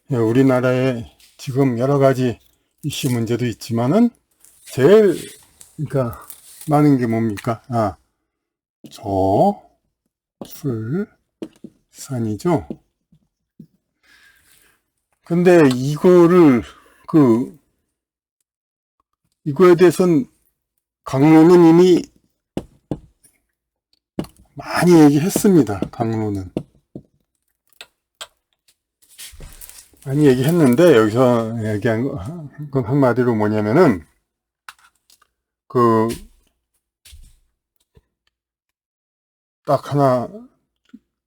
우리나라에 지금 여러 가지 이슈 문제도 있지만은 제일 그러니까 많은 게 뭡니까? 저출산이죠. 근데 이거에 대해서는 강론은 이미 많이 얘기했습니다. 강론은 많이 얘기했는데 여기서 얘기한 건 한마디로 뭐냐면은 딱 하나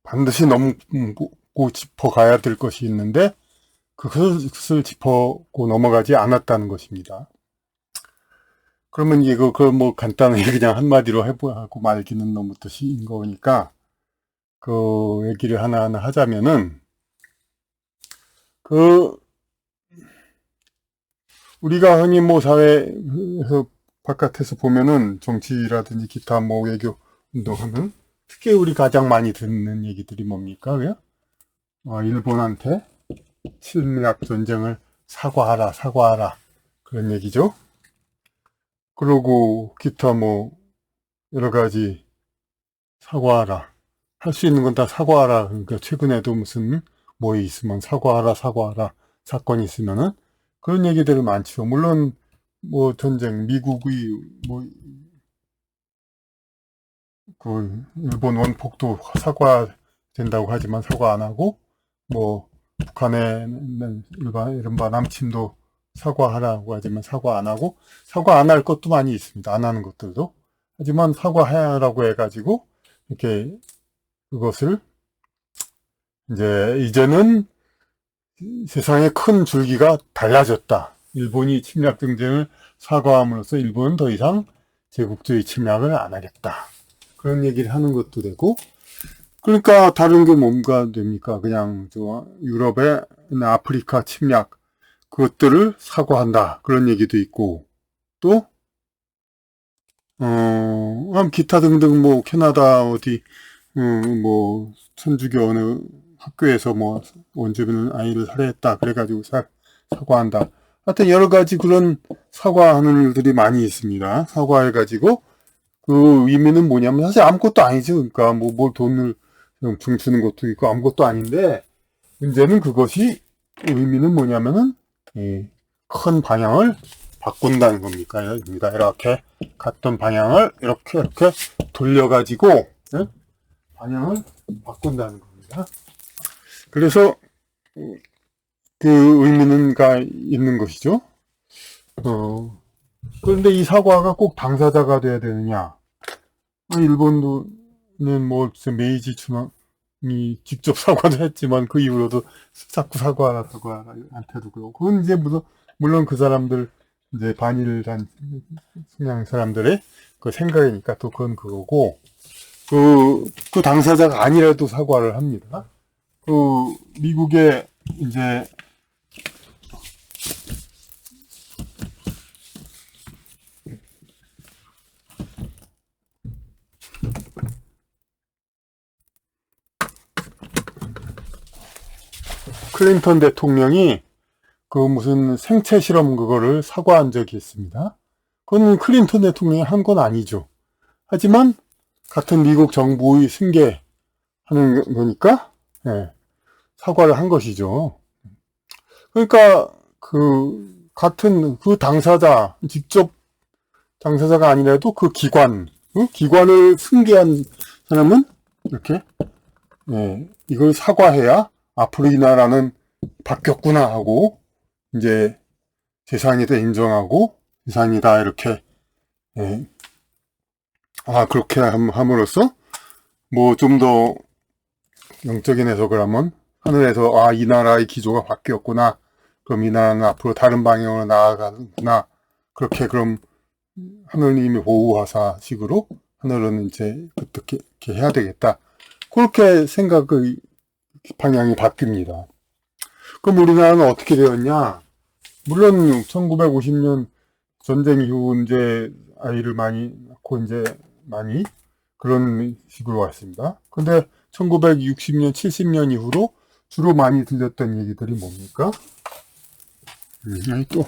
반드시 넘고 짚어가야 될 것이 있는데 그것을 짚고 넘어가지 않았다는 것입니다. 그러면 이거 뭐 간단하게 그냥 한마디로 하고 말기는 너무 뜻인 거니까 그 얘기를 하나하나 하자면은 우리가 흔히 뭐 사회에서 바깥에서 보면은 정치라든지 기타 뭐 외교 운동하면 특히 우리 가장 많이 듣는 얘기들이 뭡니까? 일본한테 침략 전쟁을 사과하라 그런 얘기죠. 그러고 기타 뭐 여러 가지 사과하라 할 수 있는 건 다 사과하라. 그러니까 최근에도 무슨 뭐 있으면 사과하라 사건이 있으면은 그런 얘기들이 많죠. 물론 뭐 전쟁 미국이 뭐 일본 원폭도 사과된다고 하지만 사과 안 하고 뭐 북한의 이른바 남침도 사과하라고 하지만 사과 안 하고 사과 안 할 것도 많이 있습니다. 안 하는 것들도. 하지만 사과하라고 해가지고 이렇게 그것을 이제는 세상의 큰 줄기가 달라졌다. 일본이 침략 전쟁을 사과함으로써 일본은 더 이상 제국주의 침략을 안 하겠다. 그런 얘기를 하는 것도 되고, 그러니까 다른 게 뭔가 됩니까? 그냥 유럽의 아프리카 침략 그것들을 사과한다. 그런 얘기도 있고, 또 기타 등등 뭐 캐나다 어디 뭐 천주교 어느 학교에서 뭐 원주민 아이를 살해했다. 그래가지고 사과한다. 하여튼 여러 가지 그런 사과하는 일들이 많이 있습니다. 사과해가지고 그 의미는 뭐냐면 사실 아무것도 아니죠. 그러니까 뭐 뭘 돈을 주는 것도 있고 아무것도 아닌데 문제는 그것이 의미는 뭐냐면은 큰 방향을 바꾼다는 겁니까? 이렇게 갔던 방향을 이렇게 돌려가지고 방향을 바꾼다는 겁니다. 그래서 그 의미는가 있는 것이죠. 그런데 이 사과가 꼭 당사자가 돼야 되느냐? 일본도는 뭐 메이지 춘왕이 직접 사과도 했지만 그 이후로도 자꾸 사과한테도 그러고 그건 이제 물론 그 사람들 이제 반일단 성향 사람들의 그 생각이니까 또 그건 그거고 그 당사자가 아니라도 사과를 합니다. 미국의 이제 클린턴 대통령이 그 무슨 생체 실험 그거를 사과한 적이 있습니다. 그건 클린턴 대통령이 한 건 아니죠. 하지만 같은 미국 정부의 승계하는 거니까 사과를 한 것이죠. 그러니까 같은 그 당사자 직접 당사자가 아니라도 그 기관을 승계한 사람은 이렇게 이걸 사과해야 앞으로 이 나라는 바뀌었구나 하고 이제 재산이다 인정하고 재산이다 이렇게 그렇게 함으로써 뭐 좀 더 영적인 해석을 하면 하늘에서 이 나라의 기조가 바뀌었구나. 그럼 이 나라는 앞으로 다른 방향으로 나아가는구나. 그렇게 그럼 하느님이 보호하사식으로 하늘은 이제 어떻게 해야 되겠다. 그렇게 생각의 방향이 바뀝니다. 그럼 우리나라는 어떻게 되었냐? 물론 1950년 전쟁 이후 이제 아이를 많이 낳고 이제 많이 그런 식으로 왔습니다. 근데 1960년, 70년 이후로 주로 많이 들렸던 얘기들이 뭡니까? 아니 또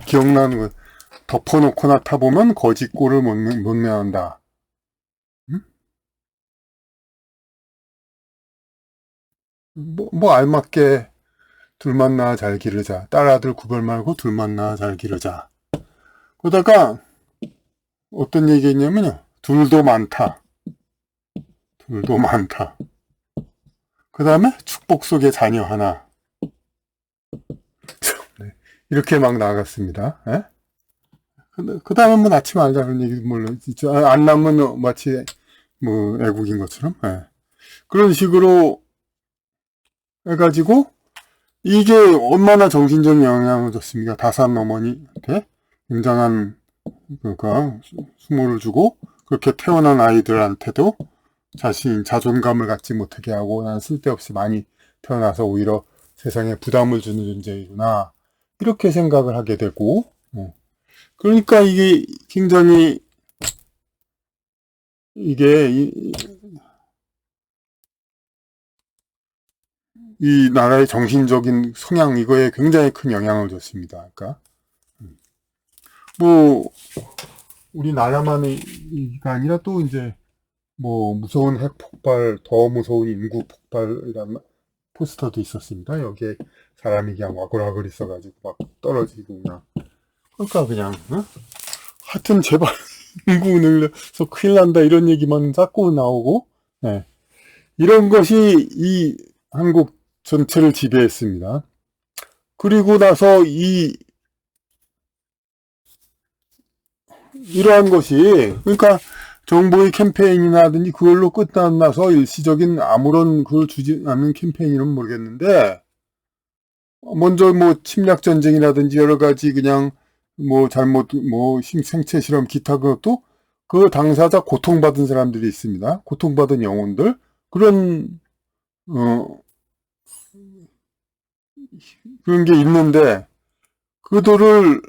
기억나는 거 덮어놓거나 타보면 거지 꼴을 못 면한다. 응? 뭐 알맞게 둘만 낳아 잘 기르자. 딸아들 구별 말고 둘만 낳아 잘 기르자. 그러다가 어떤 얘기했냐면요. 둘도 많다. 둘도 많다. 그 다음에 축복 속의 자녀 하나. 이렇게 막 나갔습니다. 그 다음에 뭐 낳지 말자 그런 얘기 물론 있죠. 안 낳으면 마치 뭐 애국인 것처럼. 그런 식으로 해가지고 이게 얼마나 정신적 영향을 줬습니까? 다산 어머니한테 굉장한 그러니까 수모를 주고 그렇게 태어난 아이들한테도 자신 자존감을 갖지 못하게 하고 난 쓸데없이 많이 태어나서 오히려 세상에 부담을 주는 존재이구나 이렇게 생각을 하게 되고 그러니까 이게 굉장히 이게 이 나라의 정신적인 성향 이거에 굉장히 큰 영향을 줬습니다. 그러니까 뭐 우리나라만이가 아니라 또 이제 뭐 무서운 핵 폭발, 더 무서운 인구 폭발이란 포스터도 있었습니다. 여기에 사람이 그냥 와글와글 있어가지고 막 떨어지고 그냥 그러니까 그냥 하여튼 제발 인구 늘려서 큰일 난다 이런 얘기만 자꾸 나오고 이런 것이 이 한국 전체를 지배했습니다. 그리고 나서 이러한 것이 그러니까 정부의 캠페인이라든지 그걸로 끝나서 일시적인 아무런 그걸 주지 않는 캠페인이라면 모르겠는데 먼저 뭐 침략 전쟁이라든지 여러 가지 그냥 뭐 잘못 뭐 생체 실험 기타 그것도 그 당사자 고통받은 사람들이 있습니다. 고통받은 영혼들 그런 그런 게 있는데 그들을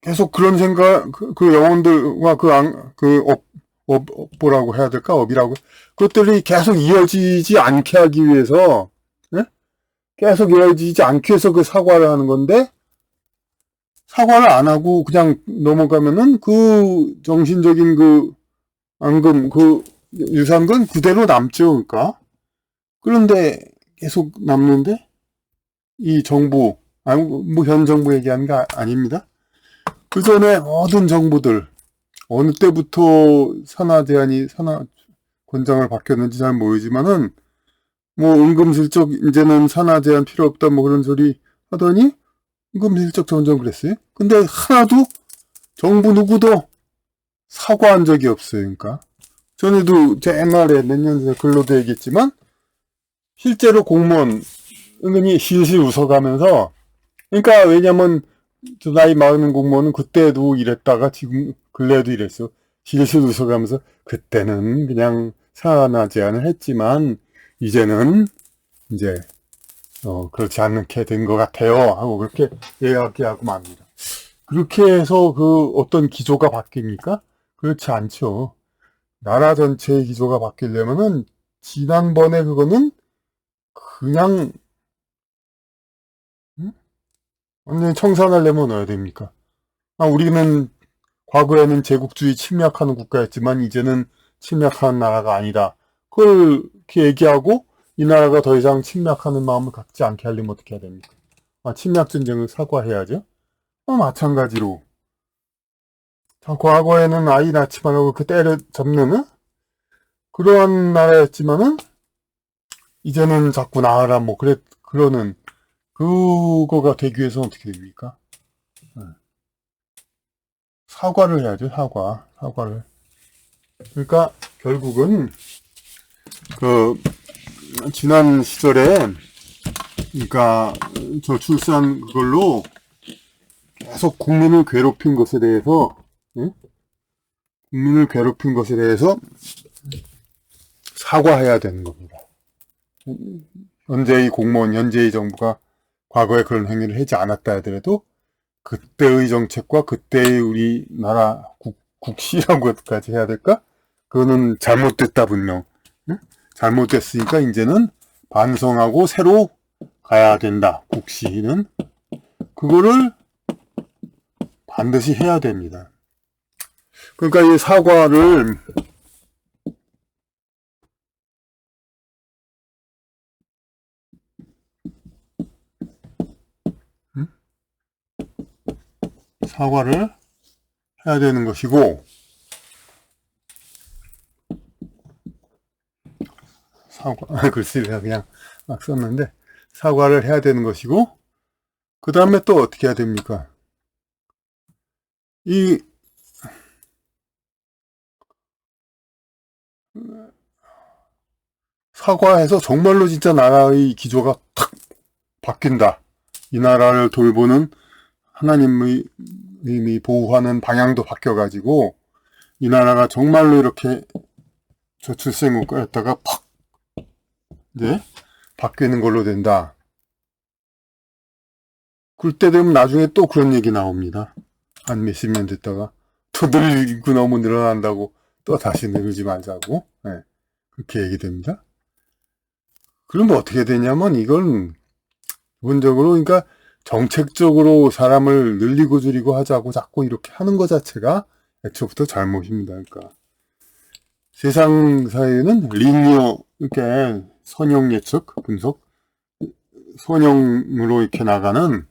계속 그런 생각 그 영혼들과 업보라고 해야 될까 업이라고 그것들이 계속 이어지지 않게 하기 위해서 계속 이어지지 않기 위해서 그 사과를 하는 건데 사과를 안 하고 그냥 넘어가면은 그 정신적인 그 앙금 그 유산은 그대로 남죠. 그러니까 그런데 계속 남는데 이 정부 뭐 현 정부 얘기하는 게 아닙니다. 그 전에 모든 정부들 어느 때부터 산하 권장을 바뀌었는지 잘 모르지만은 뭐 은금슬쩍 이제는 산하 제한 필요 없다 뭐 그런 소리 하더니 은금슬쩍 점점 그랬어요. 근데 하나도 정부 누구도 사과한 적이 없어요. 그러니까 전에도 제 옛날에 몇 년 전에 글로도 얘기했지만 실제로 공무원 은근히 실실 웃어가면서 그러니까 왜냐면 저 나이 많은 공무원은 그때도 이랬다가 지금 근래에도 이랬어. 실실 웃어가면서 그때는 그냥 산하 제한을 했지만 이제는 이제 그렇지 않게 된 것 같아요 하고 그렇게 이야기하고 맙니다. 그렇게 해서 그 어떤 기조가 바뀝니까? 그렇지 않죠. 나라 전체의 기조가 바뀌려면은 지난번에 그거는 그냥 완전히 청산하려면 넣어야 됩니까? 우리는 과거에는 제국주의 침략하는 국가였지만 이제는 침략하는 나라가 아니다. 그걸 이렇게 얘기하고 이 나라가 더 이상 침략하는 마음을 갖지 않게 하려면 어떻게 해야 됩니까? 침략 전쟁을 사과해야죠. 마찬가지로 과거에는 아이 낳지 말라고 그 때려잡는 그러한 나라였지만은 이제는 자꾸 낳아라 뭐 그러는 그거가 되기 위해서는 어떻게 됩니까? 사과를 해야죠. 사과를. 그러니까 결국은 그 지난 시절에 그러니까 저출산 그걸로 계속 국민을 괴롭힌 것에 대해서 국민을 괴롭힌 것에 대해서 사과해야 되는 겁니다. 현재의 공무원, 현재의 정부가 과거에 그런 행위를 하지 않았다 하더라도 그때의 정책과 그때의 우리나라 국시라고까지 해야 될까? 그거는 잘못됐다 분명. 응? 잘못됐으니까 이제는 반성하고 새로 가야 된다. 국시는 그거를 반드시 해야 됩니다. 그러니까 이 사과를 사과를 해야 되는 것이고 글쎄 내가 그냥 막 썼는데 사과를 해야 되는 것이고 그 다음에 또 어떻게 해야 됩니까? 이 사과해서 정말로 진짜 나라의 기조가 탁 바뀐다. 이 나라를 돌보는 하나님의 보호하는 방향도 바뀌어가지고 이 나라가 정말로 이렇게 저출생국가였다가 팍 이제 바뀌는 걸로 된다. 그때 되면 나중에 또 그런 얘기 나옵니다. 한 몇십 년 됐다가 또 인구 너무 늘어난다고 또 다시 늘지 말자고 네, 그렇게 얘기됩니다. 그러면 어떻게 되냐면 이건 기본적으로 그러니까 정책적으로 사람을 늘리고 줄이고 하자고 자꾸 이렇게 하는 것 자체가 애초부터 잘못입니다. 그러니까 세상 사회는 리니어 이렇게 선형 예측 분석 선형으로 이렇게 나가는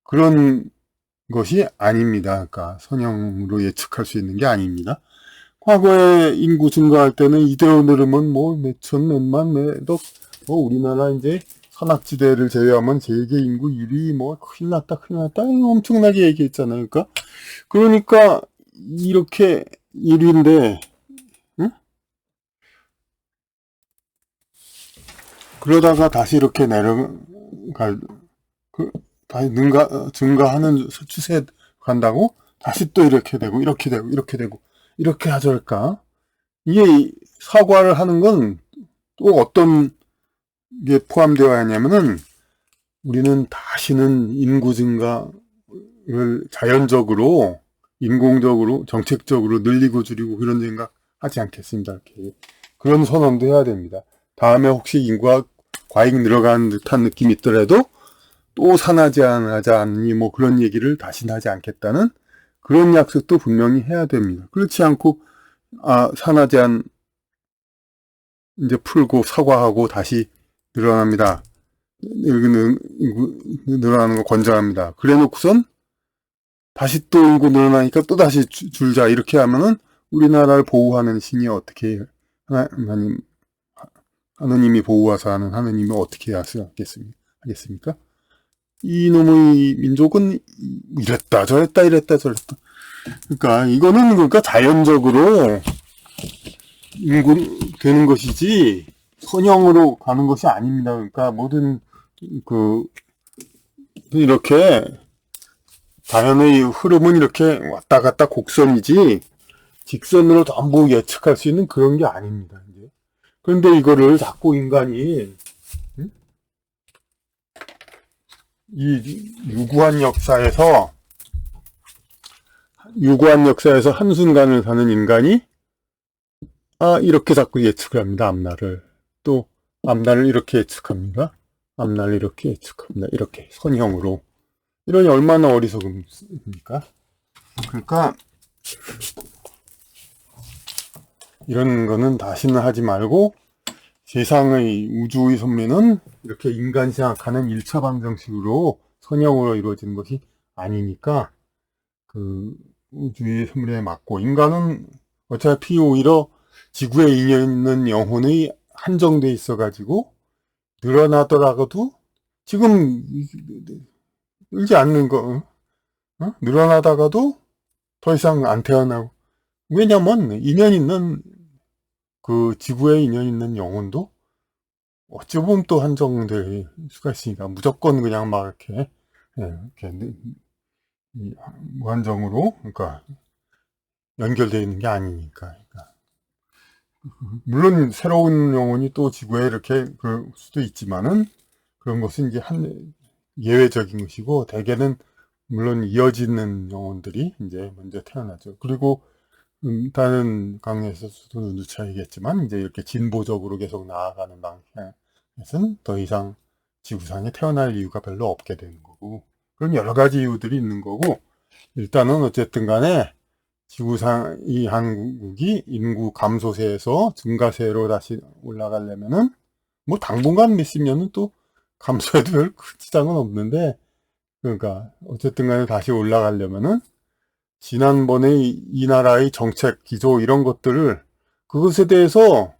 그런 것이 아닙니다. 그러니까 선형으로 예측할 수 있는 게 아닙니다. 과거에 인구 증가할 때는 이대로 늘으면 뭐 몇천, 몇만, 몇억, 뭐 우리나라 이제 산악지대를 제외하면 세계 인구 1위 뭐 큰일 났다, 큰일 났다 엄청나게 얘기했잖아요. 그러니까 이렇게 1위인데, 응? 그러다가 다시 이렇게 내려갈, 다시 증가하는 추세에 간다고 다시 또 이렇게 되고, 이렇게 되고, 이렇게 되고, 이렇게 하절까? 이게 사과를 하는 건 또 어떤 게 포함되어 있냐면은 우리는 다시는 인구 증가를 자연적으로, 인공적으로, 정책적으로 늘리고 줄이고 그런 생각 하지 않겠습니다. 이렇게. 그런 선언도 해야 됩니다. 다음에 혹시 인구가 과잉 늘어가는 듯한 느낌이 있더라도 또 산하지 않니 뭐 그런 얘기를 다시는 하지 않겠다는 그런 약속도 분명히 해야 됩니다. 그렇지 않고 산하제한 이제 풀고 사과하고 다시 늘어납니다. 늘어나는 거 권장합니다. 그래 놓고선 다시 또 인구 늘어나니까 또 다시 줄자 이렇게 하면은 우리나라를 보호하는 신이 어떻게 하느님이 보호하사 하는 하느님이 어떻게 하겠습니까? 이놈의 민족은 이랬다 저랬다 이랬다 저랬다. 그러니까 이거는 그러니까 자연적으로 인구 되는 것이지 선형으로 가는 것이 아닙니다. 그러니까 모든 이렇게 자연의 흐름은 이렇게 왔다 갔다 곡선이지 직선으로 전부 예측할 수 있는 그런 게 아닙니다. 이제. 그런데 이거를 자꾸 인간이 이 유구한 역사에서 한순간을 사는 인간이 이렇게 자꾸 예측을 합니다. 앞날을. 또 앞날을 이렇게 예측합니다. 앞날을 이렇게 예측합니다. 이렇게 선형으로. 이러니 얼마나 어리석습니까? 그러니까 이런 거는 다시는 하지 말고 세상의 우주의 선미는 이렇게 인간이 생각하는 1차 방정식으로 선형으로 이루어지는 것이 아니니까 그 우주의 선물에 맞고 인간은 어차피 오히려 지구에 있는 영혼이 한정돼 있어가지고 늘어나더라도 지금 늘지 않는 거 늘어나다가도 더 이상 안 태어나고 왜냐면 인연 있는 그 지구에 인연 있는 영혼도 어찌 보면 또 한정될 수가 있으니까 무조건 그냥 막 이렇게 무한정으로 그러니까 연결되어 있는 게 아니니까. 물론 새로운 영혼이 또 지구에 이렇게 그럴 수도 있지만은 그런 것은 이제 예외적인 것이고 대개는 물론 이어지는 영혼들이 이제 먼저 태어나죠. 그리고 다른 강의에서도 누차이겠지만 이제 이렇게 진보적으로 계속 나아가는 방향에서는 더 이상 지구상에 태어날 이유가 별로 없게 되는 거고, 그런 여러 가지 이유들이 있는 거고, 일단은 어쨌든 간에 지구상 이 한국이 인구 감소세에서 증가세로 다시 올라가려면은 뭐 당분간 몇십 년은 또 감소해도 별 큰 지장은 없는데, 그러니까 어쨌든 간에 다시 올라가려면은 지난번에 이 나라의 정책, 기조 이런 것들을 그것에 대해서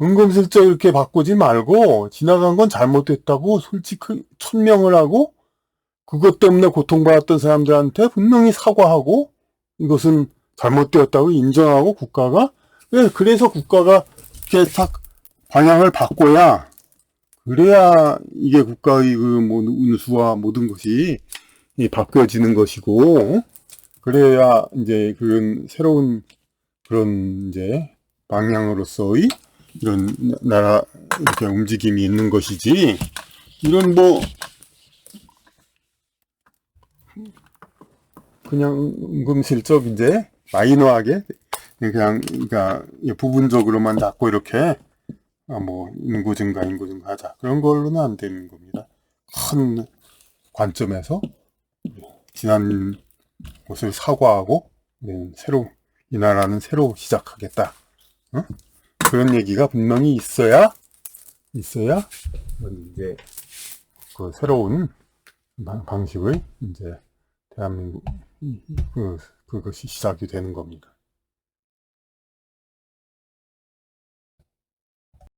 은근슬쩍 이렇게 바꾸지 말고 지나간 건 잘못됐다고 솔직히 천명을 하고 그것 때문에 고통받았던 사람들한테 분명히 사과하고 이것은 잘못되었다고 인정하고 국가가 그래서 국가가 이렇게 딱 방향을 바꿔야 그래야 이게 국가의 그 뭐 운수와 모든 것이 바뀌어지는 것이고 그래야 이제 그런 새로운 그런 이제 방향으로서의 이런 나라 이렇게 움직임이 있는 것이지 이런 뭐 그냥 은근슬쩍 이제 마이너하게 그냥 그러니까 부분적으로만 자꾸 이렇게 뭐 인구 증가 하자 그런 걸로는 안 되는 겁니다. 큰 관점에서 지난 것을 사과하고 새로 이 나라는 새로 시작하겠다. 어? 그런 얘기가 분명히 있어야 이제 그 새로운 방식의 이제 대한민국 그것이 시작이 되는 겁니다.